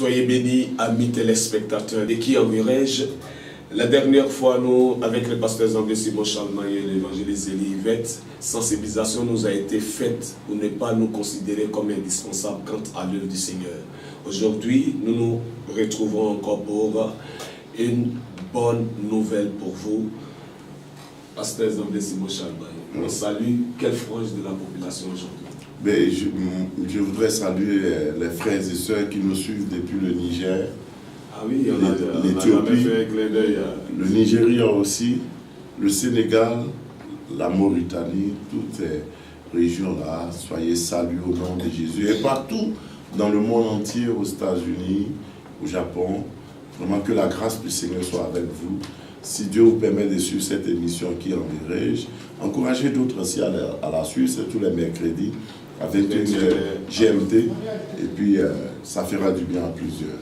Soyez bénis, amis téléspectateurs. Et qui enverrai-je? La dernière fois, nous, avec les pasteurs anglais Simon Charlemagne et l'évangéliste Élie Yvette, sensibilisation nous a été faite pour ne pas nous considérer comme indispensables quant à l'œuvre du Seigneur. Aujourd'hui, nous nous retrouvons encore pour une bonne nouvelle pour vous. Pasteurs anglais Simon Charlemagne, on salue quelle frange de la population aujourd'hui? Mais je voudrais saluer les frères et sœurs qui nous suivent depuis le Niger. Ah oui, on a fait un clin d'œil. Le Nigeria aussi, le Sénégal, la Mauritanie, toutes ces régions-là, soyez salués au nom de Jésus. Et partout dans le monde entier, aux États-Unis, au Japon, vraiment que la grâce du Seigneur soit avec vous. Si Dieu vous permet de suivre cette émission qui enverrai-je, encouragez d'autres aussi à la suivre, c'est tous les mercredis à 21h GMT, et puis ça fera du bien à plusieurs.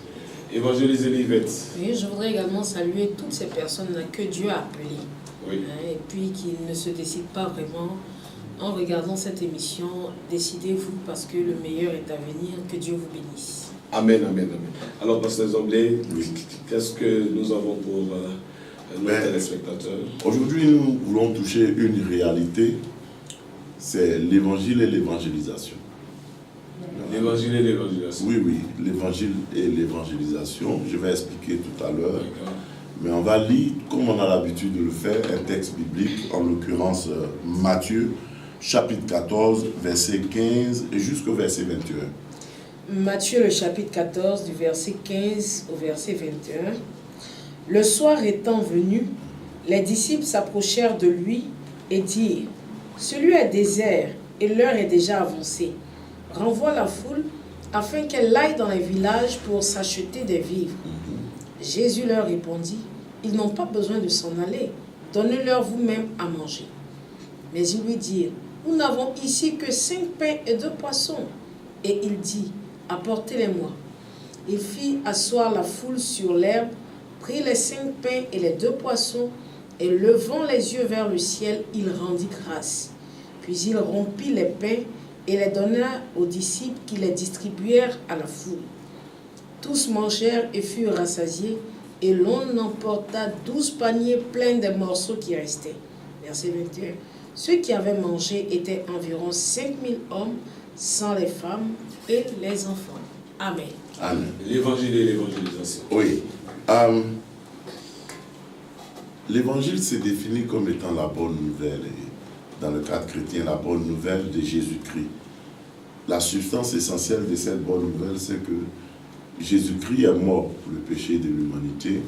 Évangéliste Élie Yvette. Oui, je voudrais également saluer toutes ces personnes que Dieu a appelées. Oui. Et puis qui ne se décident pas vraiment en regardant cette émission. Décidez-vous parce que le meilleur est à venir. Que Dieu vous bénisse. Amen, amen, amen. Alors, pasteurs anglais, qu'est-ce que nous avons pour nos téléspectateurs? Aujourd'hui, nous voulons toucher une réalité, c'est l'évangile et l'évangélisation. L'évangile et l'évangélisation. Oui, oui, l'évangile et l'évangélisation. Je vais expliquer tout à l'heure. Mais on va lire, comme on a l'habitude de le faire, un texte biblique, en l'occurrence Matthieu, chapitre 14, verset 15 et jusqu'au verset 21. Matthieu, le chapitre 14, du verset 15 au verset 21. Le soir étant venu, les disciples s'approchèrent de lui et dirent: ce lieu est désert et l'heure est déjà avancée. Renvoie la foule afin qu'elle aille dans les villages pour s'acheter des vivres. Jésus leur répondit: ils n'ont pas besoin de s'en aller, donnez-leur vous-même à manger. Mais ils lui dirent: nous n'avons ici que 5 pains et 2 poissons. Et il dit: apportez-les-moi. Il fit asseoir la foule sur l'herbe, prit les 5 pains et les 2 poissons, et levant les yeux vers le ciel, il rendit grâce. Puis il rompit les pains et les donna aux disciples qui les distribuèrent à la foule. Tous mangèrent et furent rassasiés, et l'on emporta 12 paniers pleins des morceaux qui restaient. Verset 21. Ceux qui avaient mangé étaient environ 5000 hommes, sans les femmes et les enfants. Amen. Amen. L'évangile et l'évangélisation. Oui. L'évangile s'est défini comme étant la bonne nouvelle. Et dans le cadre chrétien, la bonne nouvelle de Jésus-Christ. La substance essentielle de cette bonne nouvelle, c'est que Jésus-Christ est mort pour le péché de l'humanité.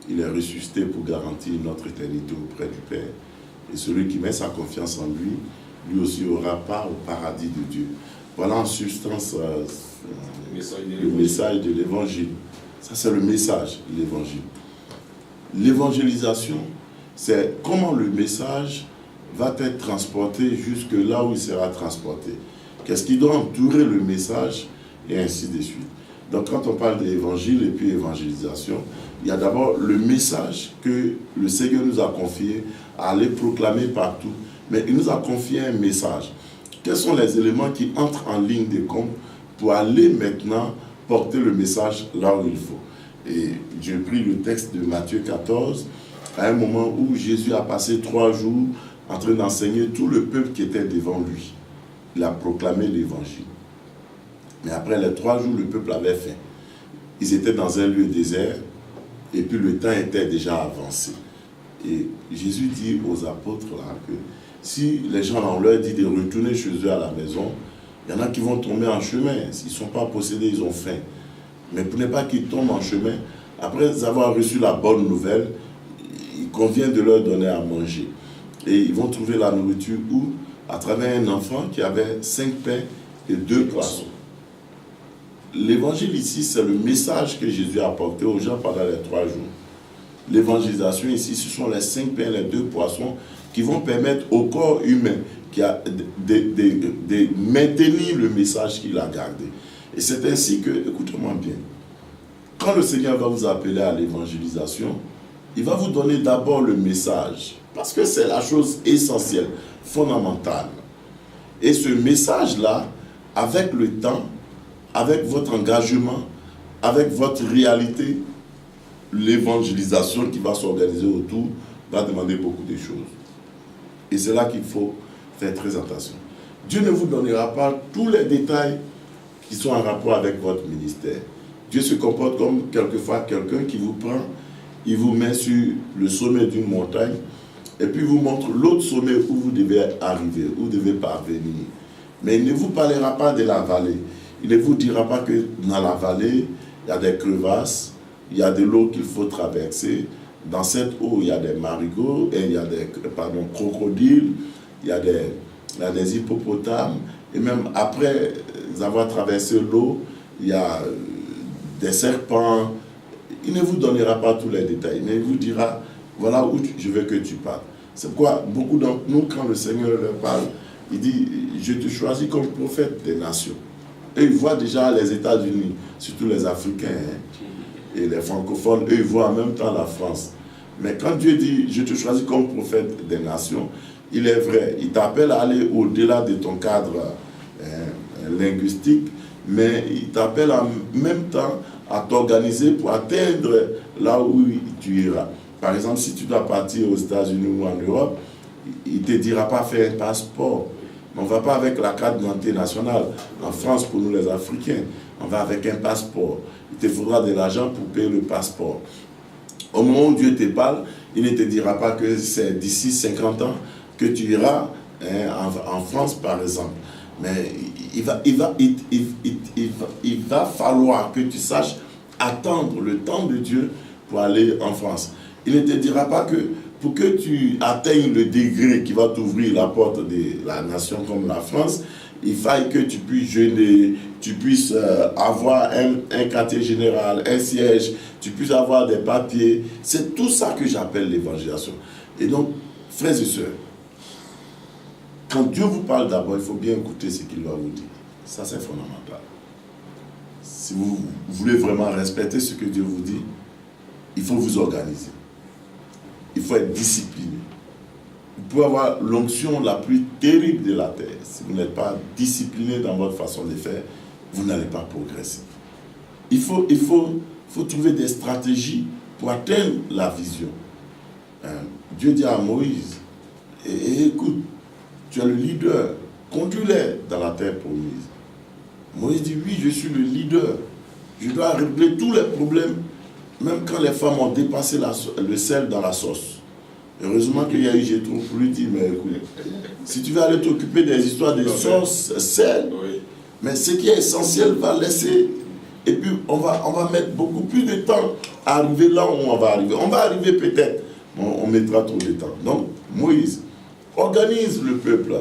Il est ressuscité pour garantir notre éternité auprès du Père. Et celui qui met sa confiance en lui, lui aussi aura part au paradis de Dieu. Voilà en substance le message de l'évangile. Ça, c'est le message de l'évangile. L'évangélisation, c'est comment le message va être transporté jusque là où il sera transporté. Qu'est-ce qui doit entourer le message, et ainsi de suite. Donc quand on parle d'évangile et puis évangélisation, il y a d'abord le message que le Seigneur nous a confié à aller proclamer partout. Mais il nous a confié un message. Quels sont les éléments qui entrent en ligne de compte pour aller maintenant porter le message là où il faut? Et j'ai pris le texte de Matthieu 14, à un moment où Jésus a passé 3 jours en train d'enseigner tout le peuple qui était devant lui. Il a proclamé l'évangile. Mais après les 3 jours, le peuple avait faim. Ils étaient dans un lieu désert, et puis le temps était déjà avancé. Et Jésus dit aux apôtres là que si les gens on leur dit de retourner chez eux à la maison, il y en a qui vont tomber en chemin. S'ils ne sont pas possédés, ils ont faim. Mais pour ne pas qu'ils tombent en chemin, après avoir reçu la bonne nouvelle, il convient de leur donner à manger. Et ils vont trouver la nourriture où? À travers un enfant qui avait 5 pains et 2 poissons. L'évangile ici, c'est le message que Jésus a apporté aux gens pendant les 3 jours. L'évangélisation ici, ce sont les 5 pains et les 2 poissons qui vont permettre au corps humain de maintenir le message qu'il a gardé. Et c'est ainsi que, écoutez-moi bien, quand le Seigneur va vous appeler à l'évangélisation, il va vous donner d'abord le message, parce que c'est la chose essentielle, fondamentale. Et ce message-là, avec le temps, avec votre engagement, avec votre réalité, l'évangélisation qui va s'organiser autour va demander beaucoup de choses. Et c'est là qu'il faut faire très attention. Dieu ne vous donnera pas tous les détails qui sont en rapport avec votre ministère. Dieu se comporte comme quelquefois quelqu'un qui vous prend, il vous met sur le sommet d'une montagne et puis vous montre l'autre sommet où vous devez arriver, où vous devez parvenir. Mais il ne vous parlera pas de la vallée. Il ne vous dira pas que dans la vallée, il y a des crevasses, il y a de l'eau qu'il faut traverser. Dans cette eau, il y a des marigots, et il y a des crocodiles, il y a des hippopotames. Et même après avoir traversé l'eau, il y a des serpents. Il ne vous donnera pas tous les détails, mais il vous dira, voilà où je veux que tu parles. C'est pourquoi beaucoup d'entre nous, quand le Seigneur leur parle, il dit, je te choisis comme prophète des nations. Et ils voient déjà les États-Unis, surtout les Africains et les francophones, eux ils voient en même temps la France. Mais quand Dieu dit, je te choisis comme prophète des nations, il est vrai, il t'appelle à aller au-delà de ton cadre linguistique, mais il t'appelle en même temps à t'organiser pour atteindre là où tu iras. Par exemple, si tu dois partir aux États-Unis ou en Europe, il ne te dira pas faire un passeport. On ne va pas avec la carte d'identité nationale. En France, pour nous les Africains, on va avec un passeport. Il te faudra de l'argent pour payer le passeport. Au moment où Dieu te parle, il ne te dira pas que c'est d'ici 50 ans que tu iras en France, par exemple. Mais il va falloir que tu saches attendre le temps de Dieu pour aller en France. Il ne te dira pas que pour que tu atteignes le degré qui va t'ouvrir la porte de la nation comme la France, il faille que tu puisses jeûner, tu puisses avoir un quartier général, un siège, tu puisses avoir des papiers. C'est tout ça que j'appelle l'évangélisation. Et donc, frères et sœurs, quand Dieu vous parle d'abord, il faut bien écouter ce qu'il va vous dire. Ça, c'est fondamental. Si vous voulez vraiment respecter ce que Dieu vous dit, il faut vous organiser. Il faut être discipliné. Vous pouvez avoir l'onction la plus terrible de la terre. Si vous n'êtes pas discipliné dans votre façon de faire, vous n'allez pas progresser. Il faut trouver des stratégies pour atteindre la vision. Dieu dit à Moïse, écoute, tu es le leader, conduis-les dans la terre promise. Moïse dit, oui, je suis le leader. Je dois régler tous les problèmes, même quand les femmes ont dépassé le sel dans la sauce. Heureusement qu'il y a eu Jétro pour lui dire, mais écoute, si tu veux aller t'occuper des histoires de sauce, sel, mais ce qui est essentiel va laisser, et puis on va mettre beaucoup plus de temps à arriver là où on va arriver. On va arriver peut-être, mais on mettra trop de temps. Donc, Moïse, organise le peuple,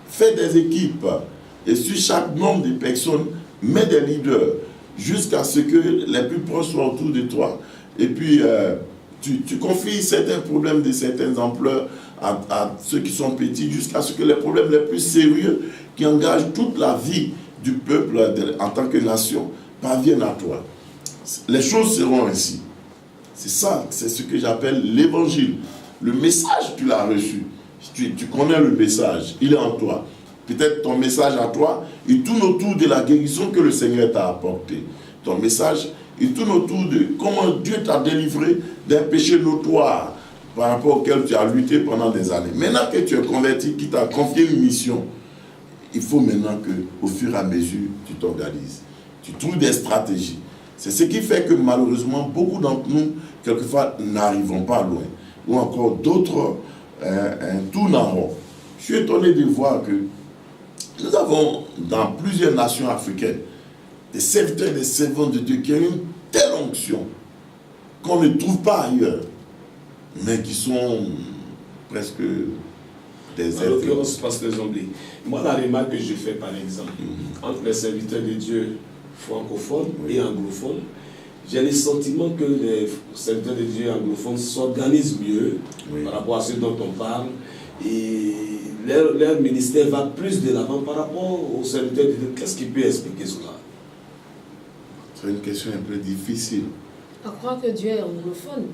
fais des équipes, et sur chaque nombre de personnes, mets des leaders, jusqu'à ce que les plus proches soient autour de toi, et puis tu confies certains problèmes de certaines ampleurs à ceux qui sont petits, jusqu'à ce que les problèmes les plus sérieux, qui engagent toute la vie du peuple en tant que nation, parviennent à toi. Les choses seront ainsi. C'est ça, c'est ce que j'appelle l'évangile. Le message, tu l'as reçu. Tu connais le message, il est en toi. Peut-être ton message à toi, il tourne autour de la guérison que le Seigneur t'a apportée. Ton message, il tourne autour de comment Dieu t'a délivré d'un péché notoire par rapport auquel tu as lutté pendant des années. Maintenant que tu es converti, qui t'a confié une mission, il faut maintenant qu'au fur et à mesure, tu t'organises. Tu trouves des stratégies. C'est ce qui fait que malheureusement, beaucoup d'entre nous, quelquefois, n'arrivons pas loin. Ou encore d'autres tournent en rond. Je suis étonné de voir que nous avons dans plusieurs nations africaines des serviteurs et des servantes de Dieu qui ont une telle onction qu'on ne trouve pas ailleurs, mais qui sont presque des êtres. En l'occurrence, pasteur Zombi, moi la remarque que je fais par exemple, entre les serviteurs de Dieu francophones et anglophones, j'ai le sentiment que les serviteurs de Dieu anglophones s'organisent mieux par rapport à ce dont on parle, et leur ministère va plus de l'avant par rapport aux serviteurs de Dieu. Qu'est-ce qui peut expliquer cela? C'est une question un peu difficile. On croit que Dieu est anglophone.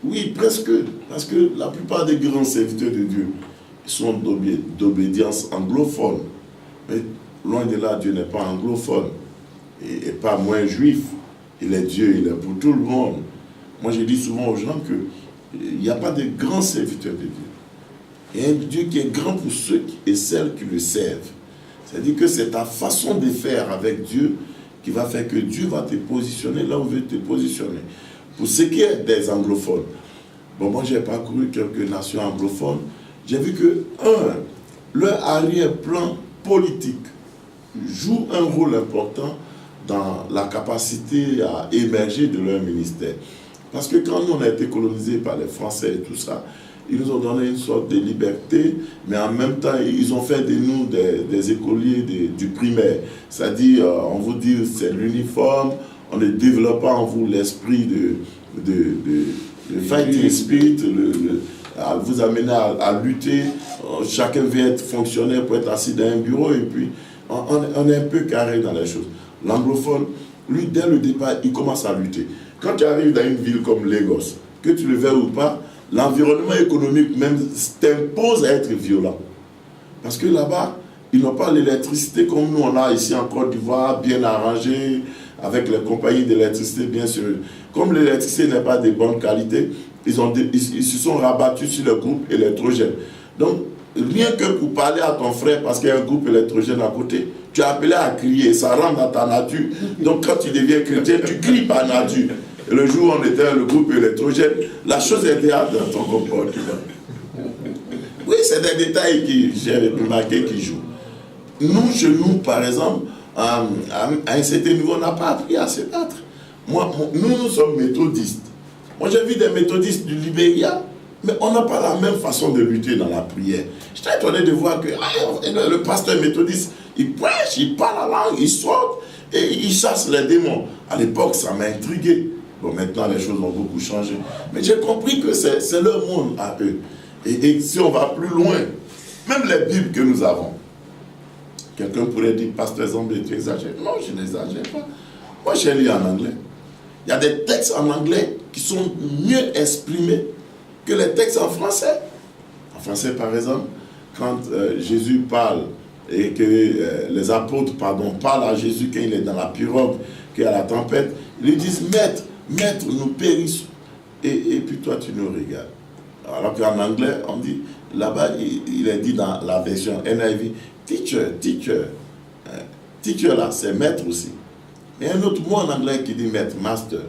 Oui, presque. Parce que la plupart des grands serviteurs de Dieu sont d'obédience anglophone. Mais loin de là, Dieu n'est pas anglophone et pas moins juif. Il est Dieu, il est pour tout le monde. Moi, je dis souvent aux gens qu'il n'y a pas de grands serviteurs de Dieu. Il y a un Dieu qui est grand pour ceux et celles qui le servent. C'est-à-dire que c'est ta façon de faire avec Dieu qui va faire que Dieu va te positionner là où il veut te positionner. Pour ce qui est des anglophones, bon, moi j'ai parcouru quelques nations anglophones, j'ai vu que, leur arrière-plan politique joue un rôle important dans la capacité à émerger de leur ministère. Parce que quand nous on a été colonisés par les Français et tout ça, ils nous ont donné une sorte de liberté, mais en même temps, ils ont fait de nous des écoliers du primaire. C'est-à-dire, on vous dit c'est l'uniforme, on ne développe pas en vous l'esprit de fighting spirit, à vous amener à lutter. Chacun veut être fonctionnaire pour être assis dans un bureau, et puis on est un peu carré dans les choses. L'anglophone, lui, dès le départ, il commence à lutter. Quand tu arrives dans une ville comme Lagos, que tu le veuilles ou pas, l'environnement économique même t'impose à être violent. Parce que là-bas, ils n'ont pas l'électricité comme nous on a ici en Côte d'Ivoire, bien arrangée, avec les compagnies d'électricité, bien sûr. Comme l'électricité n'est pas de bonne qualité, ils se sont rabattus sur le groupe électrogène. Donc, rien que pour parler à ton frère, parce qu'il y a un groupe électrogène à côté, tu as appelé à crier, ça rentre dans ta nature. Donc, quand tu deviens chrétien, tu cries par nature. Et le jour où on était le groupe électrogène, la chose était dans ton comportement. Oui, c'est des détails que j'ai remarqué qui jouent. Nous, chez nous, par exemple, à un certain niveau, on n'a pas appris à se battre. Nous sommes méthodistes. Moi, j'ai vu des méthodistes du Libéria, mais on n'a pas la même façon de lutter dans la prière. J'étais étonné de voir que le pasteur méthodiste, il prêche, il parle la langue, il saute et il chasse les démons. À l'époque, ça m'a intrigué. Bon, maintenant, les choses ont beaucoup changé. Mais j'ai compris que c'est leur monde à eux. Et si on va plus loin, même les Bibles que nous avons, quelqu'un pourrait dire, pasteur Zambé, tu exagères. Non, je n'exagère pas. Moi, j'ai lu en anglais. Il y a des textes en anglais qui sont mieux exprimés que les textes en français. En français, par exemple, quand Jésus parle et que les apôtres parlent à Jésus quand il est dans la pirogue, qu'il y a la tempête, ils lui disent, Maître, nous périssons. Et puis toi, tu nous regardes. Alors qu'en anglais, on dit, là-bas, il est dit dans la version NIV, teacher. Teacher là, c'est maître aussi. Il y a un autre mot en anglais qui dit maître, master.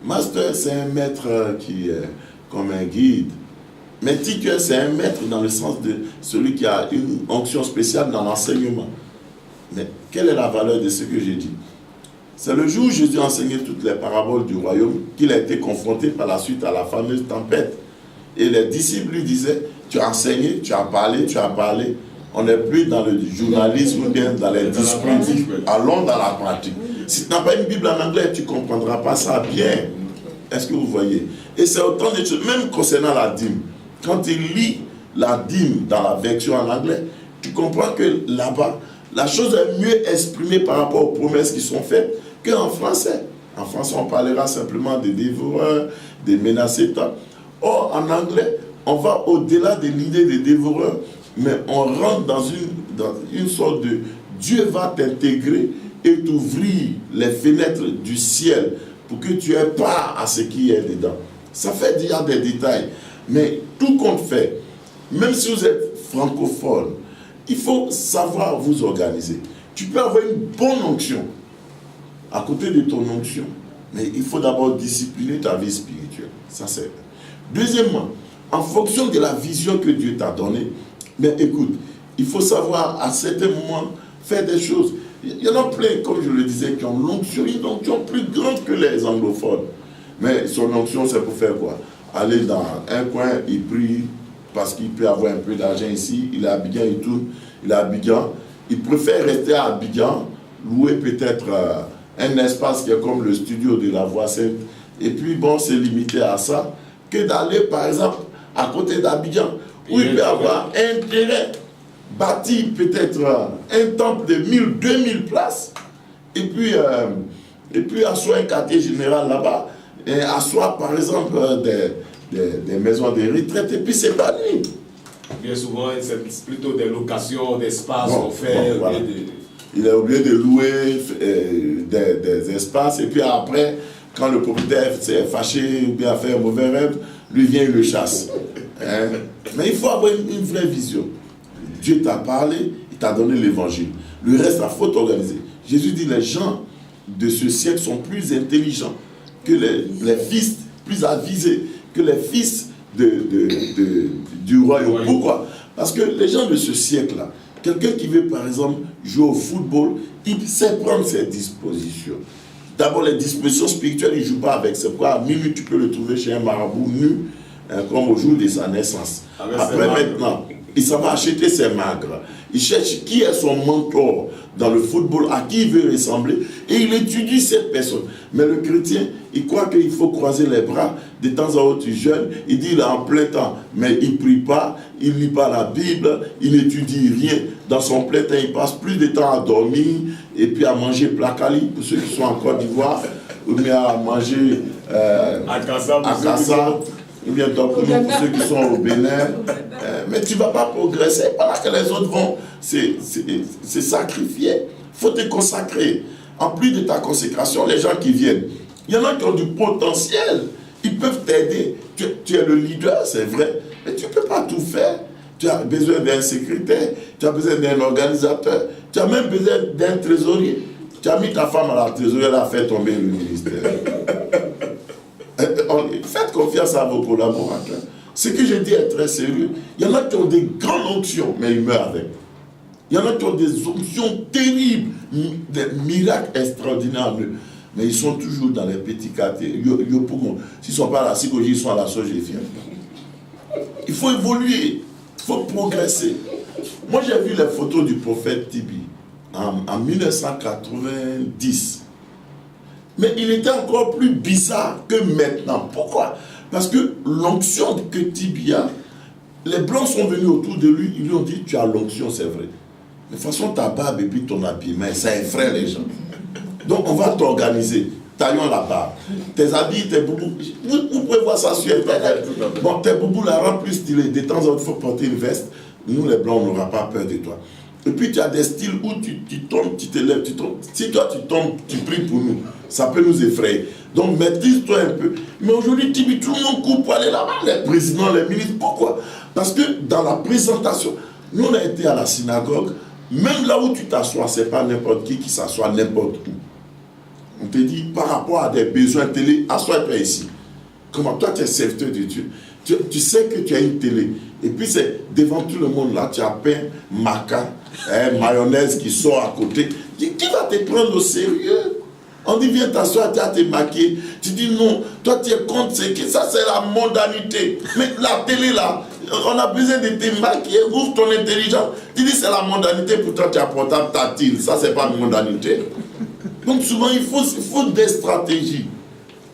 Master, c'est un maître qui est comme un guide. Mais teacher, c'est un maître dans le sens de celui qui a une onction spéciale dans l'enseignement. Mais quelle est la valeur de ce que j'ai dit? C'est le jour où Jésus a enseigné toutes les paraboles du royaume qu'il a été confronté par la suite à la fameuse tempête. Et les disciples lui disaient, tu as enseigné, tu as parlé. On n'est plus dans le journalisme ou bien dans les discours. Allons dans la pratique. Si tu n'as pas une Bible en anglais, tu ne comprendras pas ça bien. Est-ce que vous voyez? Et c'est autant de choses, même concernant la dîme. Quand tu lis la dîme dans la version en anglais, tu comprends que là-bas, la chose est mieux exprimée par rapport aux promesses qui sont faites qu'en français. En français, on parlera simplement des dévoreurs, des menacés. Or, en anglais, on va au-delà de l'idée des dévoreurs, mais on rentre dans une sorte de Dieu va t'intégrer et t'ouvrir les fenêtres du ciel pour que tu aies part à ce qui est dedans. Ça fait déjà des détails, mais tout compte fait, même si vous êtes francophone, il faut savoir vous organiser. Tu peux avoir une bonne onction à côté de ton onction, mais il faut d'abord discipliner ta vie spirituelle. Ça, c'est. Deuxièmement, en fonction de la vision que Dieu t'a donnée, mais écoute, il faut savoir à certains moments faire des choses. Il y en a plein, comme je le disais, qui ont l'onction, une onction plus grande que les anglophones. Mais son onction, c'est pour faire quoi? Aller dans un coin, il prie, parce qu'il peut avoir un peu d'argent ici, il est à Abidjan, il tourne, il est à Abidjan. Il préfère rester à Abidjan, louer peut-être un espace qui est comme le studio de la Voix Sainte, et puis bon, c'est limité à ça, que d'aller par exemple à côté d'Abidjan, où il peut avoir intérêt, bâtir peut-être un temple de 1000, 2000 places, et puis asseoir un quartier général là-bas, et asseoir par exemple des maisons de retraite, et puis s'épanouir. Bien souvent, c'est plutôt des locations d'espaces offerts. Voilà. il est obligé de louer des espaces, et puis après, quand le propriétaire s'est fâché ou bien a fait un mauvais rêve, lui vient, il le chasse. Hein? Mais il faut avoir une vraie vision. Dieu t'a parlé, il t'a donné l'évangile. Le reste, il faut t'organiser. Jésus dit, les gens de ce siècle sont plus intelligents que les fils, plus avisés que les fils du royaume. Pourquoi? Parce que les gens de ce siècle-là, quelqu'un qui veut par exemple jouer au football, il sait prendre ses dispositions. D'abord, les dispositions spirituelles, il ne joue pas avec. C'est pourquoi à minuit, tu peux le trouver chez un marabout nu, comme au jour de sa naissance. Après, maintenant, il s'en va acheter ses magres. Il cherche qui est son mentor dans le football, à qui il veut ressembler, et il étudie cette personne. Mais le chrétien, il croit qu'il faut croiser les bras. De temps en temps, il jeûne, il dit il est en plein temps, mais il ne prie pas, il ne lit pas la Bible, il n'étudie rien. Dans son plein temps, il passe plus de temps à dormir et puis à manger placali, pour ceux qui sont en Côte d'Ivoire, ou bien à manger à Kassa, ou bien pour ceux qui sont au Bénin. Mais tu ne vas pas progresser pendant que les autres vont se sacrifier. Il faut te consacrer. En plus de ta consécration, les gens qui viennent, il y en a qui ont du potentiel. Ils peuvent t'aider. Tu es le leader, c'est vrai, mais tu ne peux pas tout faire. Tu as besoin d'un secrétaire, tu as besoin d'un organisateur, tu as même besoin d'un trésorier. Tu as mis ta femme à la trésorerie, elle a fait tomber le ministère. Faites confiance à vos collaborateurs. Ce que je dis est très sérieux. Il y en a qui ont des grandes onctions, mais ils meurent avec. Il y en a qui ont des onctions terribles, des miracles extraordinaires. Mais ils sont toujours dans les petits quartiers. S'ils ne sont pas à la psychologie, ils sont à la sogéphie. Il faut évoluer, il faut progresser. Moi, j'ai vu les photos du prophète Tibi en 1990. Mais il était encore plus bizarre que maintenant. Pourquoi? Parce que l'onction que Tibi a, les Blancs sont venus autour de lui, ils lui ont dit, tu as l'onction, c'est vrai. Mais de toute façon, ta barbe et puis ton habillement, ça effraie les gens. Donc, on va t'organiser. Taillons la barbe. Tes habits, tes boubous. Vous pouvez voir ça sur Internet. Bon, tes boubous la rendent plus stylés. De temps en temps, il faut porter une veste. Nous, les Blancs, on n'aura pas peur de toi. Et puis, tu as des styles où tu tombes, tu te lèves, tu tombes. Si toi, tu tombes, tu pries pour nous. Ça peut nous effrayer. Donc, maîtrise-toi un peu. Mais aujourd'hui, Tibi, tout le monde court pour aller là-bas. Les présidents, les ministres. Pourquoi? Parce que dans la présentation, nous, on a été à la synagogue. Même là où tu t'assois, ce n'est pas n'importe qui s'assoit n'importe où. On te dit, par rapport à des besoins télé, assois-toi ici. Comment toi, tu es serviteur de Dieu. Tu sais que tu as une télé. Et puis, c'est devant tout le monde là, tu as pain, maca, mayonnaise qui sort à côté. Qui va te prendre au sérieux? On dit, viens t'asseoir, tu as te maquiller. Tu dis, non, toi, tu es contre ce qui. Ça, c'est la mondanité. Mais la télé là, on a besoin de te maquiller, ouvre ton intelligence. Tu dis, c'est la mondanité, pourtant tu as portable tactile. Ça, c'est pas une mondanité. Donc souvent, il faut des stratégies.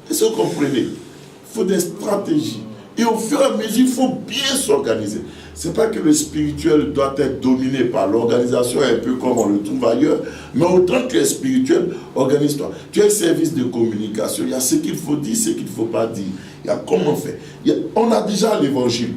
Est-ce que vous comprenez? Il faut des stratégies. Et au fur et à mesure, il faut bien s'organiser. Ce n'est pas que le spirituel doit être dominé par l'organisation, un peu comme on le trouve ailleurs, mais autant que tu es spirituel, organise-toi. Tu as un service de communication, il y a ce qu'il faut dire, ce qu'il ne faut pas dire. Il y a comment faire. On a déjà l'évangile,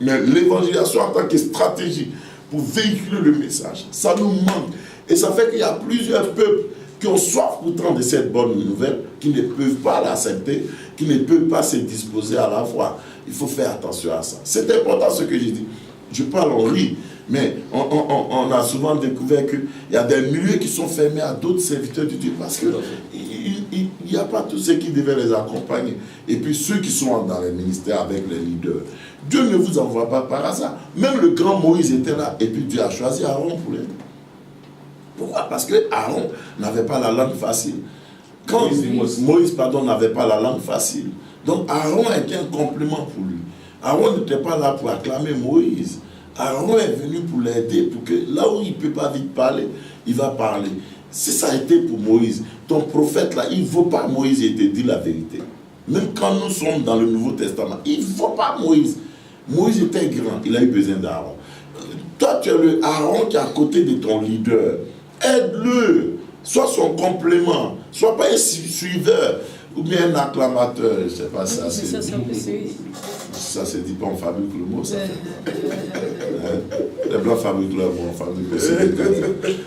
mais l'évangélisation en tant que stratégie pour véhiculer le message, ça nous manque. Et ça fait qu'il y a plusieurs peuples qui ont soif pourtant de cette bonne nouvelle, qui ne peuvent pas l'accepter, qui ne peuvent pas se disposer à la foi. Il faut faire attention à ça. C'est important ce que j'ai dit. Je parle en rit, mais on a souvent découvert qu'il y a des milieux qui sont fermés à d'autres serviteurs de Dieu parce qu'il n'y a pas tous ceux qui devaient les accompagner. Et puis ceux qui sont dans les ministères avec les leaders. Dieu ne vous envoie pas par hasard. Même le grand Moïse était là et puis Dieu a choisi Aaron pour lui. Pourquoi? Parce que Aaron n'avait pas la langue facile. Quand Moïse n'avait pas la langue facile. Donc Aaron était un complément pour lui. Aaron n'était pas là pour acclamer Moïse. Aaron est venu pour l'aider, pour que là où il ne peut pas vite parler, il va parler. Si ça a été pour Moïse, ton prophète là, il ne faut pas Moïse, il te dit la vérité. Même quand nous sommes dans le Nouveau Testament, il ne faut pas Moïse. Moïse était grand, il a eu besoin d'Aaron. Toi, tu es le Aaron qui est à côté de ton leader. Aide-le, sois son complément, sois pas un suiveur ou bien un acclamateur, je ne sais pas ça. Ça se dit pas, on fabrique le mot, ça fait. Les Blancs fabriquent leur mot, on fabrique aussi.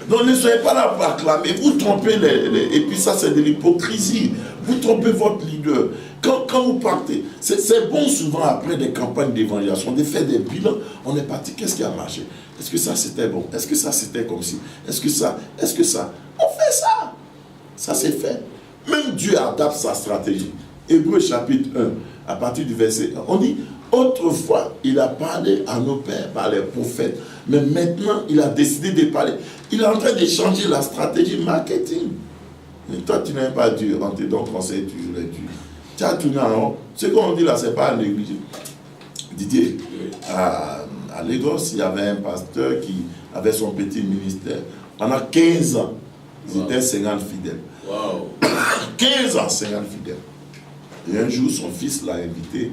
Donc ne soyez pas là pour acclamer, vous trompez et puis ça c'est de l'hypocrisie. Vous trompez votre leader. Quand vous partez, c'est bon souvent après des campagnes d'évangélisation, de faire des bilans, on est parti, qu'est-ce qui a marché? Est-ce que ça c'était bon? Est-ce que ça c'était comme ci? Est-ce que ça? On fait ça. Ça c'est fait. Même Dieu adapte sa stratégie. Hébreux chapitre 1, à partir du verset 1, on dit, autrefois, il a parlé à nos pères par les prophètes, mais maintenant, il a décidé de parler. Il est en train de changer la stratégie marketing. Mais toi, tu n'aimes pas Dieu, on te donne conseil toujours les Dieu. Tu as tourné en rond. Ce qu'on dit là, ce n'est pas négligé. Didier, à Lagos, il y avait un pasteur qui avait son petit ministère. Pendant 15 ans, ils étaient 50 fidèles. Wow. 15 ans, 50 fidèles. Et un jour, son fils l'a invité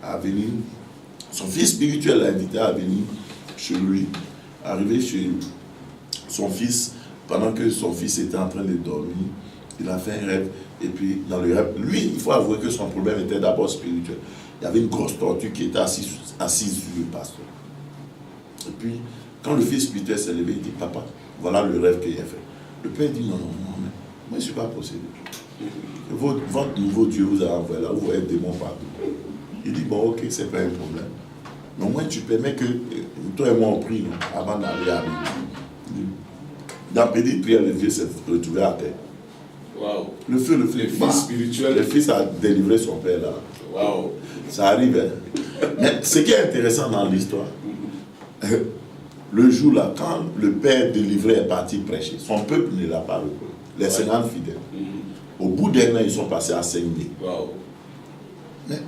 à venir. Son fils spirituel l'a invité à venir chez lui. Arrivé chez son fils, pendant que son fils était en train de dormir, il a fait un rêve. Et puis, dans le rêve, lui, il faut avouer que son problème était d'abord spirituel. Il y avait une grosse tortue qui était assise sur le pasteur. Et puis, quand le fils spirituel s'est levé, il dit, papa, voilà le rêve qu'il a fait. Le père dit, non, mais moi, je ne suis pas possédé. Votre nouveau Dieu vous a envoyé là, vous voyez des démons partout. Il dit, bon, ok, c'est pas un problème. Mais au moins, tu permets que toi et moi on prie avant d'aller à l'église. Dans la petite prière, le vieux s'est retrouvé à terre. Wow. Le fils spirituel. Le fils a délivré son père là. Wow. Ça arrive. Hein? Mais ce qui est intéressant dans l'histoire, le jour là, quand le père délivré est parti prêcher, son peuple ne l'a pas reconnu. Les 50 fidèles. Au bout d'un an, ils sont passés à 5 000. Wow. Mais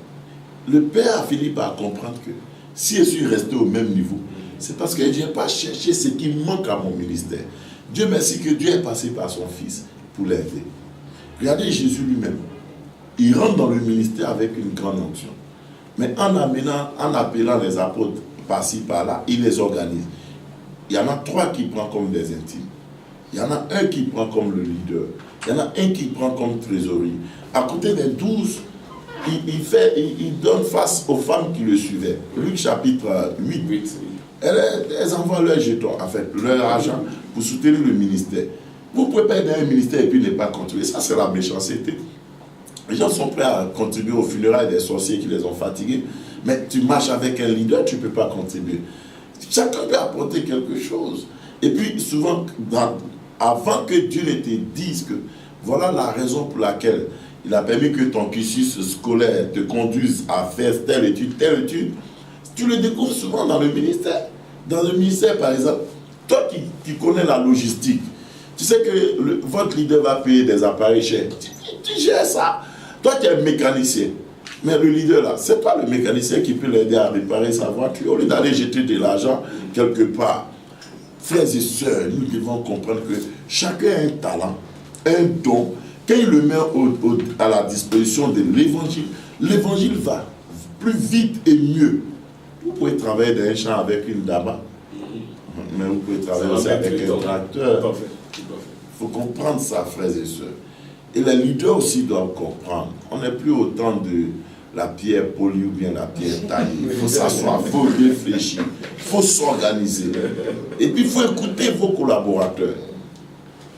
le père a fini par comprendre que si je suis resté au même niveau, c'est parce que je n'ai pas cherché ce qui manque à mon ministère. Dieu merci que Dieu est passé par son fils pour l'aider. Regardez Jésus lui-même. Il rentre dans le ministère avec une grande onction. Mais en appelant les apôtres par-ci, par-là, il les organise. Il y en a 3 qui prend comme des intimes. Il y en a un qui prend comme le leader. Il y en a un qui prend comme trésorier. À côté des 12, il donne face aux femmes qui le suivaient. Luc chapitre 8. Elles envoient leur jeton, en fait, leur argent pour soutenir le ministère. Vous pouvez pas aider un ministère et puis ne pas contribuer. Ça, c'est la méchanceté. Les gens sont prêts à contribuer aux funérailles des sorciers qui les ont fatigués. Mais tu marches avec un leader, tu ne peux pas contribuer. Chacun peut apporter quelque chose. Et puis, souvent, avant que Dieu ne te dise que voilà la raison pour laquelle il a permis que ton cursus scolaire te conduise à faire telle étude, tu le découvres souvent dans le ministère. Dans le ministère, par exemple, toi qui connais la logistique, tu sais que votre leader va payer des appareils chers. Tu gères ça. Toi, tu es mécanicien. Mais le leader, là, c'est pas le mécanicien qui peut l'aider à réparer sa voiture. Au lieu d'aller jeter de l'argent quelque part. Frères et sœurs, nous devons comprendre que chacun a un talent, un don. Quand il le met à la disposition de l'évangile, l'évangile va plus vite et mieux. Vous pouvez travailler dans un champ avec une daba, mais vous pouvez travailler aussi avec un tracteur. Il faut comprendre ça, frères et sœurs. Et les leaders aussi doivent comprendre. On n'est plus au temps de la pierre polie ou bien la pierre taillée. Il faut s'asseoir, il faut réfléchir, il faut s'organiser. Et puis il faut écouter vos collaborateurs.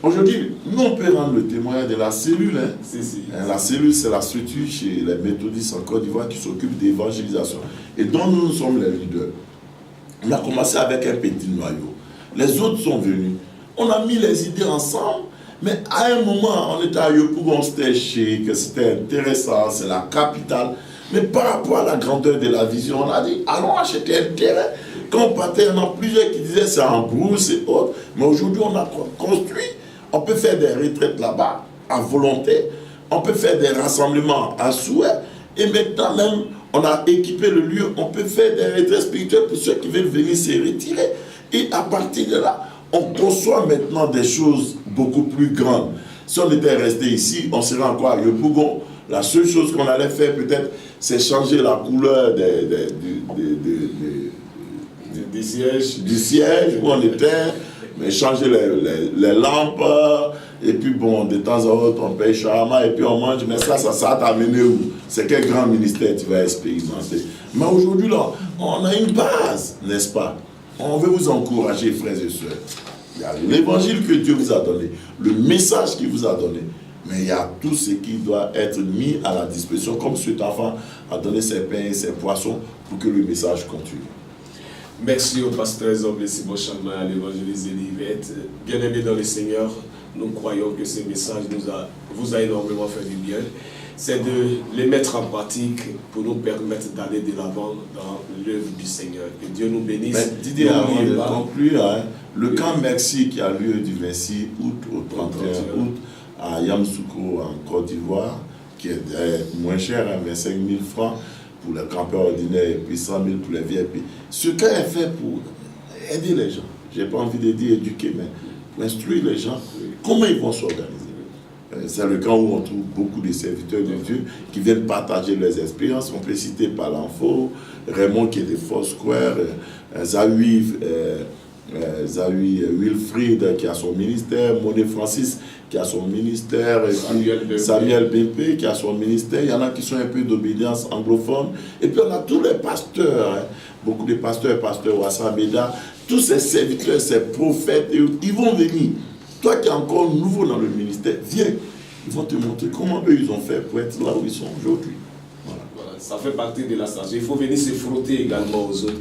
Aujourd'hui, nous on peut rendre le témoignage de la cellule. La cellule, c'est la structure chez les méthodistes en Côte d'Ivoire qui s'occupe d'évangélisation. Et dont nous sommes les leaders. On a commencé avec un petit noyau. Les autres sont venus. On a mis les idées ensemble. Mais à un moment, on était à Yopougon, c'était chic, c'était intéressant, c'est la capitale. Mais par rapport à la grandeur de la vision, on a dit, allons acheter un terrain. Quand on partait, il y en a plusieurs qui disaient c'est en brousse et autres. Mais aujourd'hui, on a construit. On peut faire des retraites là-bas, à volonté. On peut faire des rassemblements à souhait. Et maintenant même, on a équipé le lieu. On peut faire des retraites spirituelles pour ceux qui veulent venir se retirer. Et à partir de là, on conçoit maintenant des choses beaucoup plus grandes. Si on était resté ici, on serait encore à Yopougon. La seule chose qu'on allait faire peut-être, c'est changer la couleur du siège où on était, mais changer les lampes, Et puis bon, de temps en temps, on paye shawarma et puis on mange, mais ça va t'amener où? C'est quel grand ministère tu vas expérimenter? Mais aujourd'hui, là, on a une base, n'est-ce pas? On veut vous encourager, frères et sœurs. Il y a l'évangile que Dieu vous a donné, le message qu'il vous a donné, mais il y a tout ce qui doit être mis à la disposition, comme cet enfant a donné ses pains et ses poissons pour que le message continue. Merci au pasteur Zombe Simon Chalma, à l'évangéliste Elivette. Bien-aimés dans le Seigneur, nous croyons que ce message vous a énormément fait du bien. C'est de les mettre en pratique pour nous permettre d'aller de l'avant dans l'œuvre du Seigneur. Que Dieu nous bénisse. Mais Didier, avant de conclure, le camp Merci qui a lieu du 26 août au 31 août à Yamoussoukro en Côte d'Ivoire, qui est moins cher, 25 000 francs pour les campeurs ordinaires et puis 100 000 pour les VIP. Ce camp est fait pour aider les gens. Je n'ai pas envie de dire éduquer, mais pour instruire les gens comment ils vont s'organiser. C'est le camp où on trouve beaucoup de serviteurs de Dieu qui viennent partager leurs expériences. On peut citer Palanfo, Raymond qui est de Foursquare, Zawi Wilfried qui a son ministère, Monet Francis qui a son ministère, Samuel Bépé qui a son ministère. Il y en a qui sont un peu d'obédience anglophone. Et puis on a tous les pasteurs, beaucoup de pasteurs, pasteur Wassameda, tous ces serviteurs, ces prophètes, ils vont venir. Toi qui es encore nouveau dans le ministère, viens. Ils vont te montrer comment eux ils ont fait pour être là où ils sont aujourd'hui. Voilà, ça fait partie de la stratégie. Il faut venir se frotter également aux autres.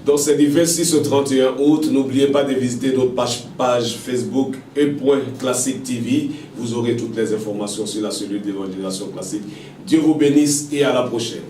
Donc c'est du 26 au 31 août. N'oubliez pas de visiter notre page Facebook E.Classique TV. Vous aurez toutes les informations sur la cellule d'évangélisation classique. Dieu vous bénisse et à la prochaine.